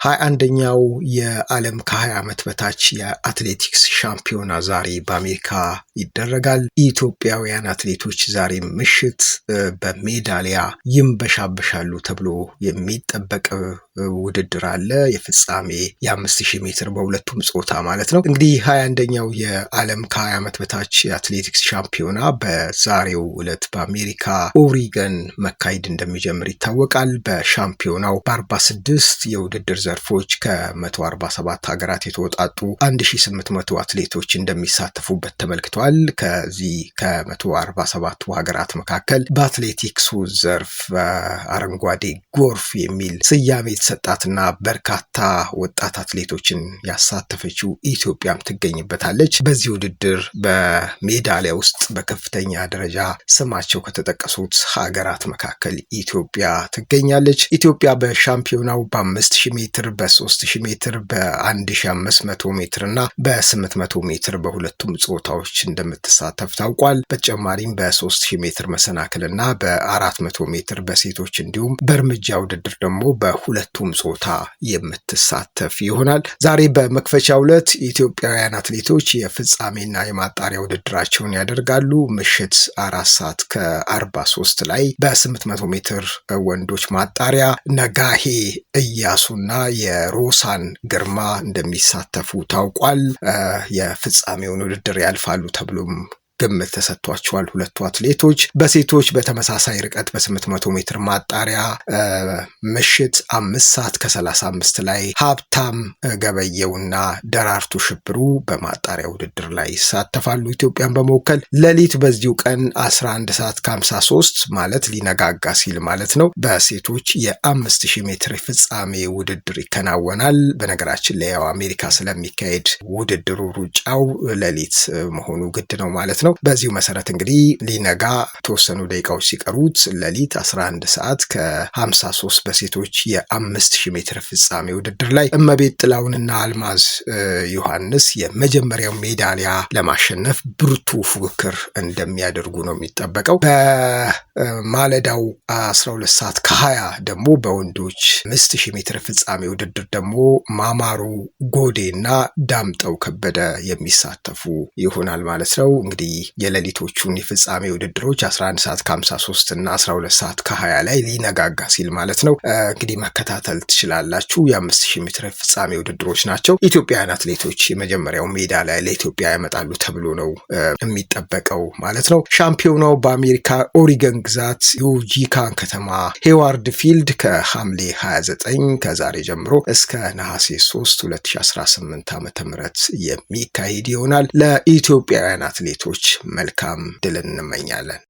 21ኛው የዓለም ከ20 ዓመት በታች የአትሌቲክስ ሻምፒዮና ዛሬ በአሜሪካ ይደረጋል። ኢትዮጵያውያን አትሌቶች ዛሬ ምሽት በሜዳሊያ ይንበሻበሻሉ ተብሎ የሚጠበቅ ውድድር አለ። የፍጻሜ የ5000 ሜትር በሁለቱም ጾታ ማለት ነው። እንግዲህ 21ኛው የዓለም ከ20 ዓመት በታች የአትሌቲክስ ሻምፒዮና በዛሬው ዕለት በአሜሪካ ኦሪገን መካሄድ እንደሚጀምር ይታወቃል። በሻምፒዮናው በ46 የውድድር ዘርፎች ከ147 ሀገራት የተወጣጡ 1800 አትሌቶች እንደሚሳተፉበት ተመልክቷል። ከዚህ ከ147 ሀገራት መካከል በአትሌቲክሱ ዘርፍ አረንጓዴ ጎርፍ የሚል ስያሜ የተሰጣትና በርካታ ወጣት አትሌቶችን ያሳተፈችው ኢትዮጵያም ትገኝበታለች። በዚህ ውድድር በሜዳሊያ ውስጥ በከፍተኛ ደረጃ ስማቸው ከተጠቀሱት ሀገራት መካከል ኢትዮጵያ ትገኛለች። ኢትዮጵያ በሻምፒዮናው በ5000 ሜትር፣ በ3000 ሜትር፣ በ1500 ሜትር እና በ800 ሜትር በሁለቱም ጾታዎች እንደምትሳተፍ ታውቋል። በተጨማሪም በ3000 ሜትር መሰናክል እና በ400 ሜትር በሴቶች እንዲሁም በእርምጃ ውድድር ደግሞ በሁለቱም ጾታ የምትሳተፍ ይሆናል። ዛሬ በመክፈቻው ዕለት ኢትዮጵያውያን አትሌቶች የፍጻሜና የማጣሪያ ውድድራቸውን ያደርጋሉ። ምሽት 4:43 ላይ በ800 ሜትር ወንዶች ማጣሪያ ነጋሄ እያሱና የሮሳን ግርማ እንደሚሳተፉ ታውቋል። የፍጻሜውን ውድድር ያልፋሉ ተብሎም ግምት ተሰጥቷቸዋል ሁለቱ አትሌቶች። በሴቶች በተመሳሳይ ርቀት በ800 ሜትር ማጣሪያ ምሽት 5:35 ላይ ሀብታም ገበየውና ደራርቱ ሽብሩ በማጣሪያ ውድድር ላይ ይሳተፋሉ ኢትዮጵያን በመወከል። ሌሊት በዚሁ ቀን 11:53 ማለት ሊነጋጋ ሲል ማለት ነው በሴቶች የ5000 ሜትር ፍጻሜ ውድድር ይከናወናል። በነገራችን ላይ ያው አሜሪካ ስለሚካሄድ ውድድሩ ሩጫው ሌሊት መሆኑ ግድ ነው ማለት ነው። በዚሁ መሰረት እንግዲህ ሊነጋ ተወሰኑ ደቂቃዎች ሲቀሩት ሌሊት 11:53 በሴቶች የ5000 ሜትር ፍጻሜ ውድድር ላይ እመቤት ጥላውንና አልማዝ ዮሐንስ የመጀመሪያው ሜዳሊያ ለማሸነፍ ብርቱ ፉክክር እንደሚያደርጉ ነው የሚጠበቀው። በማለዳው 12:20 ደግሞ በወንዶች 5000 ሜትር ፍጻሜ ውድድር ደግሞ ማማሩ ጎዴና ዳምጠው ከበደ የሚሳተፉ ይሆናል ማለት ነው። እንግዲህ የሌሊቶቹን የፍጻሜ ውድድሮች 11:53 እና 12:20 ላይ ሊነጋጋ ሲል ማለት ነው እንግዲህ መከታተል ትችላላችሁ። የ5000 ሜትር ፍጻሜ ውድድሮች ናቸው። ኢትዮጵያውያን አትሌቶች የመጀመሪያው ሜዳሊያ ለኢትዮጵያ ያመጣሉ ተብሎ ነው የሚጠበቀው ማለት ነው። ሻምፒዮናው በአሜሪካ ኦሪገን ግዛት ዩጂካን ከተማ ሄዋርድ ፊልድ ከሐምሌ 29 ከዛሬ ጀምሮ እስከ ነሐሴ 3 2018 ዓ.ም የሚካሄድ ይሆናል። ለኢትዮጵያውያን አትሌቶች መልካም ድል እንመኛለን።